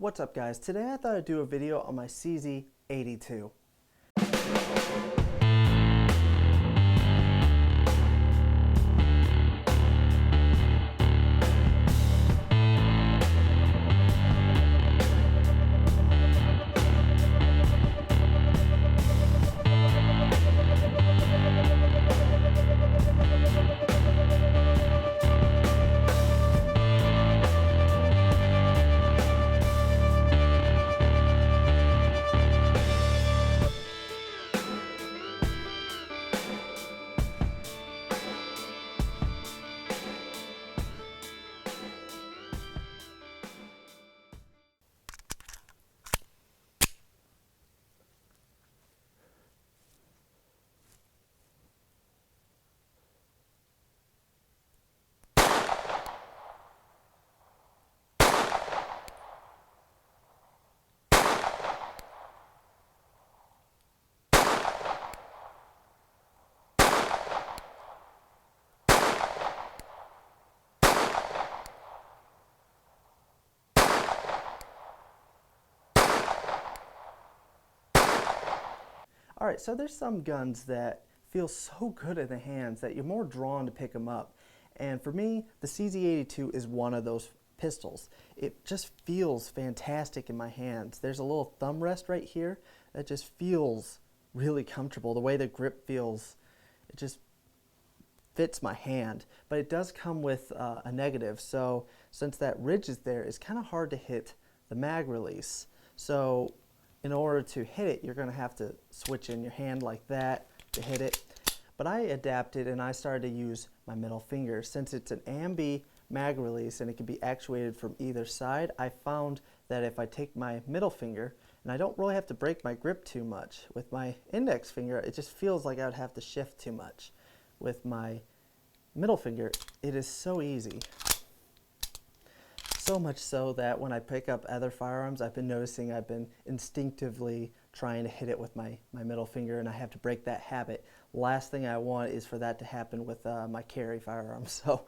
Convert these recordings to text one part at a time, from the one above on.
What's up guys? Today I thought I'd do a video on my CZ82. Alright, so there's some guns that feel so good in the hands that you're more drawn to pick them up. And for me, the CZ82 is one of those pistols. It just feels fantastic in my hands. There's a little thumb rest right here that just feels really comfortable. The way the grip feels, it just fits my hand. But it does come with a negative, so since that ridge is there, it's kind of hard to hit the mag release. So in order to hit it, you're going to have to switch in your hand like that to hit it. But I adapted and I started to use my middle finger. Since it's an ambi mag release and it can be actuated from either side, I found that if I take my middle finger, and I don't really have to break my grip too much. With my index finger, it just feels like I would have to shift too much. With my middle finger, it is so easy. So much so that when I pick up other firearms, I've been noticing I've been instinctively trying to hit it with my middle finger, and I have to break that habit. Last thing I want is for that to happen with my carry firearms. So.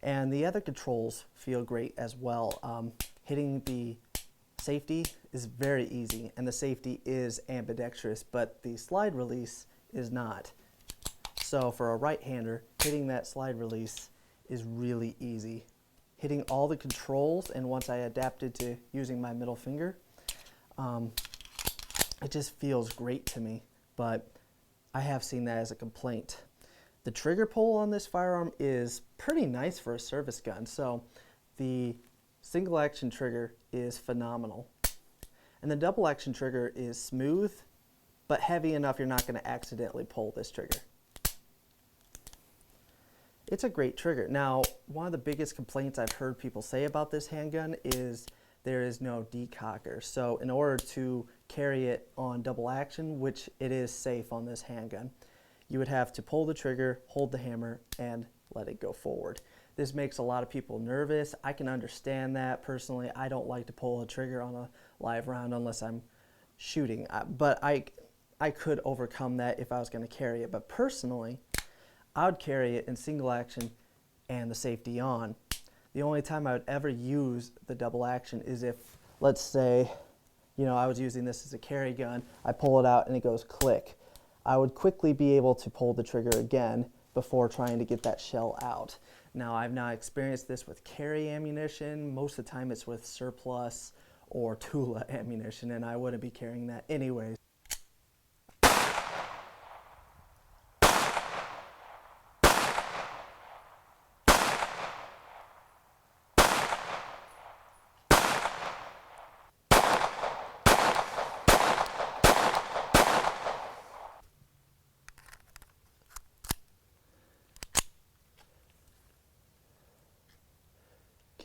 And the other controls feel great as well. Hitting the safety is very easy, and the safety is ambidextrous, but the slide release is not. So for a right-hander, hitting that slide release is really easy. Hitting all the controls, and once I adapted to using my middle finger, it just feels great to me, but I have seen that as a complaint. The trigger pull on this firearm is pretty nice for a service gun, so the single action trigger is phenomenal. And the double action trigger is smooth, but heavy enough you're not going to accidentally pull this trigger. It's a great trigger. Now, one of the biggest complaints I've heard people say about this handgun is there is no decocker. So in order to carry it on double action, which it is safe on this handgun, you would have to pull the trigger, hold the hammer, and let it go forward. This makes a lot of people nervous. I can understand that. Personally, I don't like to pull a trigger on a live round unless I'm shooting. But I could overcome that if I was going to carry it. But personally, I would carry it in single action and the safety on. The only time I would ever use the double action is if, let's say, I was using this as a carry gun. I pull it out and it goes click. I would quickly be able to pull the trigger again before trying to get that shell out. Now, I've not experienced this with carry ammunition. Most of the time it's with surplus or Tula ammunition, and I wouldn't be carrying that anyways.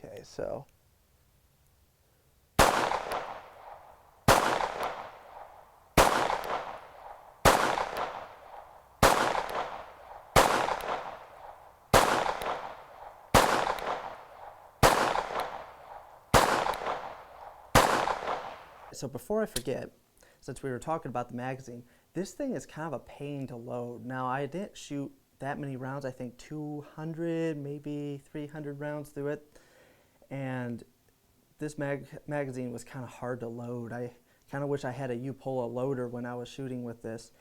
Okay, so So before I forget, since we were talking about the magazine, this thing is kind of a pain to load. Now, I didn't shoot that many rounds, I think 200, maybe 300 rounds through it. And this magazine was kind of hard to load. I kind of wish I had a U-Polo loader when I was shooting with this.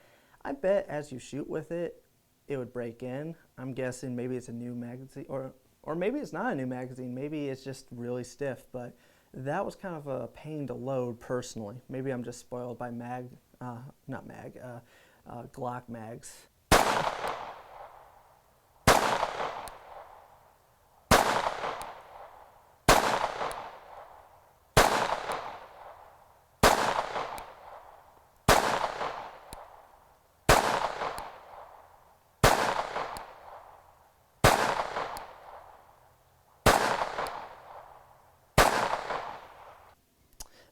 I bet as you shoot with it, it would break in. I'm guessing maybe it's a new magazine, or maybe it's not a new magazine. Maybe it's just really stiff, but that was kind of a pain to load personally. Maybe I'm just spoiled by Glock mags.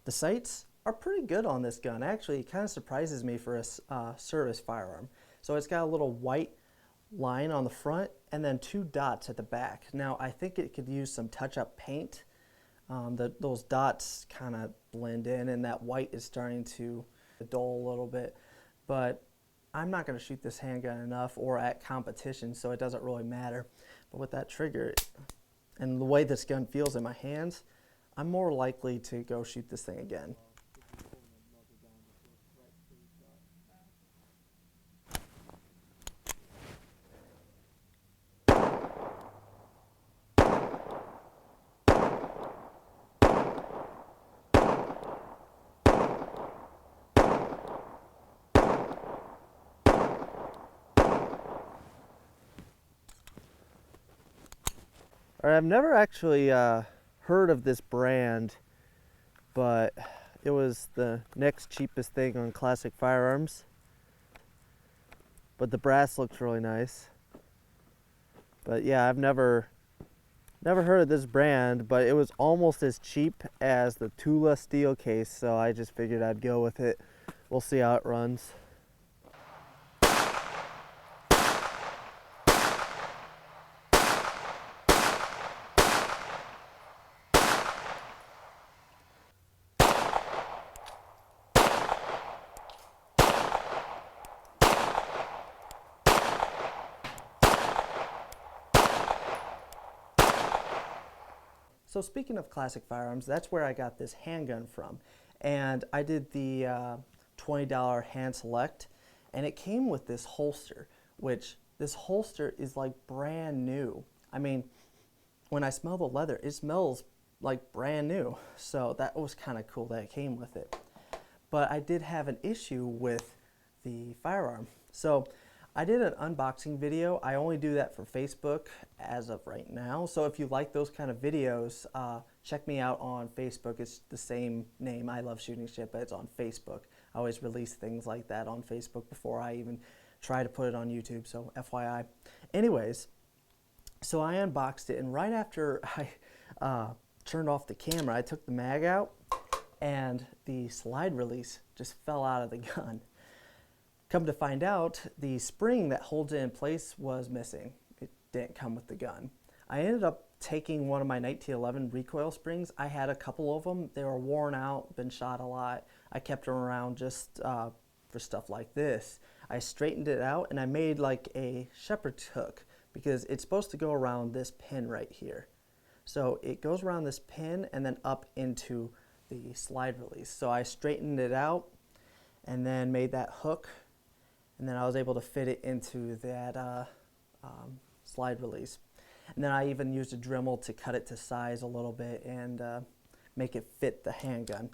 The sights are pretty good on this gun. Actually, it kind of surprises me for a service firearm. So it's got a little white line on the front and then 2 dots at the back. Now, I think it could use some touch-up paint. Those dots kind of blend in, and that white is starting to dull a little bit. But I'm not going to shoot this handgun enough or at competition, so it doesn't really matter. But with that trigger and the way this gun feels in my hands, I'm more likely to go shoot this thing again. All right, I've never actually heard of this brand, but it was the next cheapest thing on Classic Firearms. But the brass looks really nice. But yeah, I've never heard of this brand, but it was almost as cheap as the Tula steel case, so I just figured I'd go with it. We'll see how it runs. So speaking of Classic Firearms, that's where I got this handgun from. And I did the $20 hand select, and it came with this holster, which this holster is like brand new. I mean, when I smell the leather, it smells like brand new. So that was kind of cool that it came with it. But I did have an issue with the firearm. So I did an unboxing video. I only do that for Facebook as of right now. So if you like those kind of videos, check me out on Facebook. It's the same name, I Love Shooting Shit, but it's on Facebook. I always release things like that on Facebook before I even try to put it on YouTube, so FYI. Anyways, so I unboxed it, and right after I turned off the camera, I took the mag out, and the slide release just fell out of the gun. Come to find out, the spring that holds it in place was missing. It didn't come with the gun. I ended up taking one of my 1911 recoil springs. I had a couple of them. They were worn out, been shot a lot. I kept them around just for stuff like this. I straightened it out and I made like a shepherd's hook because it's supposed to go around this pin right here. So it goes around this pin and then up into the slide release. So I straightened it out and then made that hook, and then I was able to fit it into that slide release. And then I even used a Dremel to cut it to size a little bit and make it fit the handgun.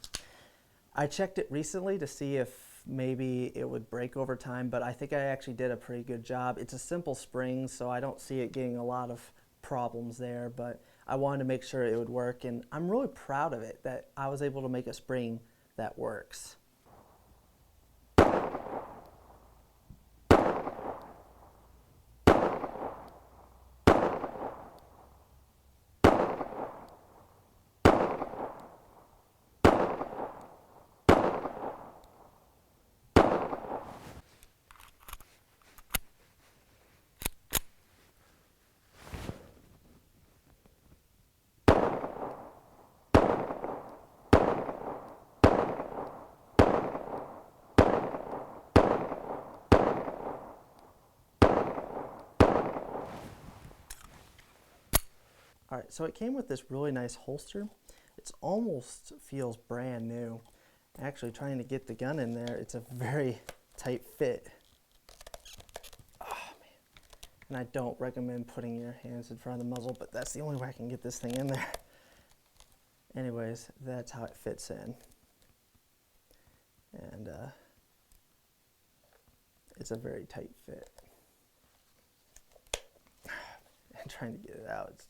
I checked it recently to see if maybe it would break over time, but I think I actually did a pretty good job. It's a simple spring, so I don't see it getting a lot of problems there, but I wanted to make sure it would work, and I'm really proud of it that I was able to make a spring that works. All right, so it came with this really nice holster. It's almost feels brand new. Actually, trying to get the gun in there, it's a very tight fit. Oh, man. And I don't recommend putting your hands in front of the muzzle, but that's the only way I can get this thing in there. Anyways, that's how it fits in. And it's a very tight fit. And trying to get it out, it's,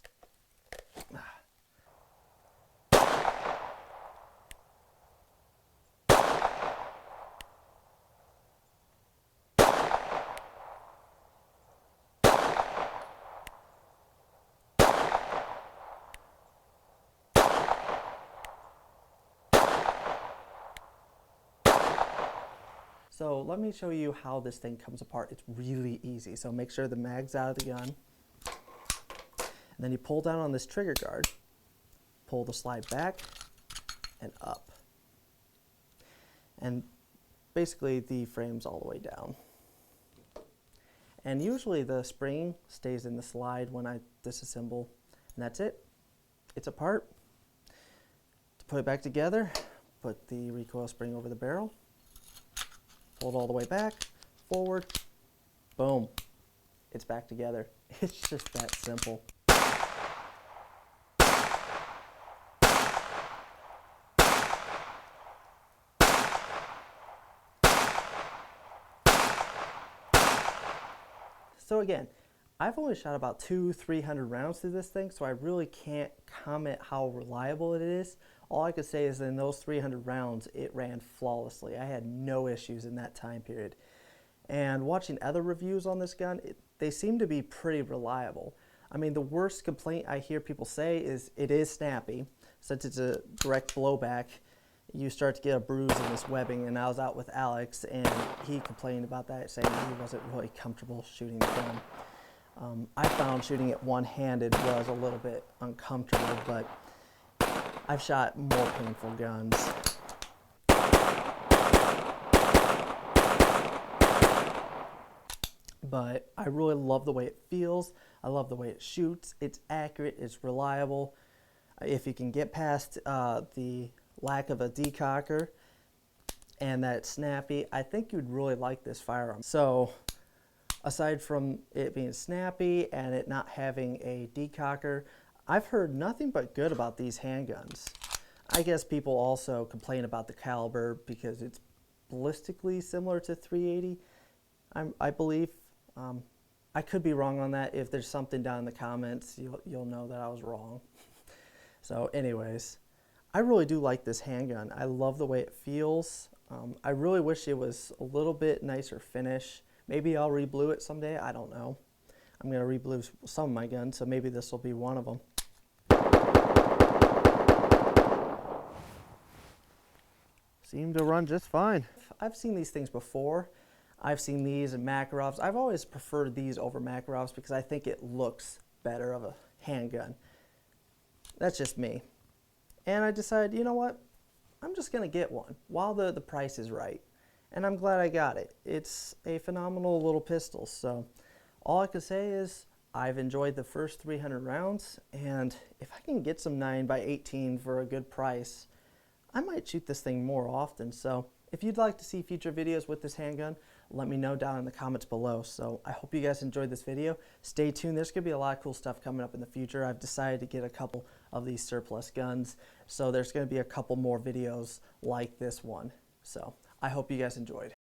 So let me show you how this thing comes apart. It's really easy. So make sure the mag's out of the gun. And then you pull down on this trigger guard, pull the slide back and up. And basically the frame's all the way down. And usually the spring stays in the slide when I disassemble, and that's it. It's apart. To put it back together, put the recoil spring over the barrel, pull it all the way back, forward, boom, it's back together. It's just that simple. So again, I've only shot about 200-300 rounds through this thing, so I really can't comment how reliable it is. All I could say is in those 300 rounds, it ran flawlessly. I had no issues in that time period. And watching other reviews on this gun, they seem to be pretty reliable. I mean, the worst complaint I hear people say is it is snappy. Since it's a direct blowback, you start to get a bruise in this webbing, and I was out with Alex, and he complained about that, saying he wasn't really comfortable shooting the gun. I found shooting it one-handed was a little bit uncomfortable, but I've shot more painful guns. But I really love the way it feels. I love the way it shoots. It's accurate, it's reliable. If you can get past the lack of a decocker and that it's snappy, I think you'd really like this firearm. So aside from it being snappy and it not having a decocker, I've heard nothing but good about these handguns. I guess people also complain about the caliber because it's ballistically similar to 380, I believe. I could be wrong on that. If there's something down in the comments, you'll know that I was wrong. So anyways, I really do like this handgun. I love the way it feels. I really wish it was a little bit nicer finish. Maybe I'll re-blue it someday, I don't know. I'm gonna re-blue some of my guns, so maybe this will be one of them. Seemed to run just fine. I've seen these things before. I've seen these in Makarovs. I've always preferred these over Makarovs because I think it looks better of a handgun. That's just me. And I decided, you know what? I'm just gonna get one while the price is right. And I'm glad I got it. It's a phenomenal little pistol. So all I can say is I've enjoyed the first 300 rounds, and if I can get some 9x18 for a good price, I might shoot this thing more often. So if you'd like to see future videos with this handgun, let me know down in the comments below. So I hope you guys enjoyed this video. Stay tuned. There's going to be a lot of cool stuff coming up in the future. I've decided to get a couple of these surplus guns. So there's going to be a couple more videos like this one. So I hope you guys enjoyed.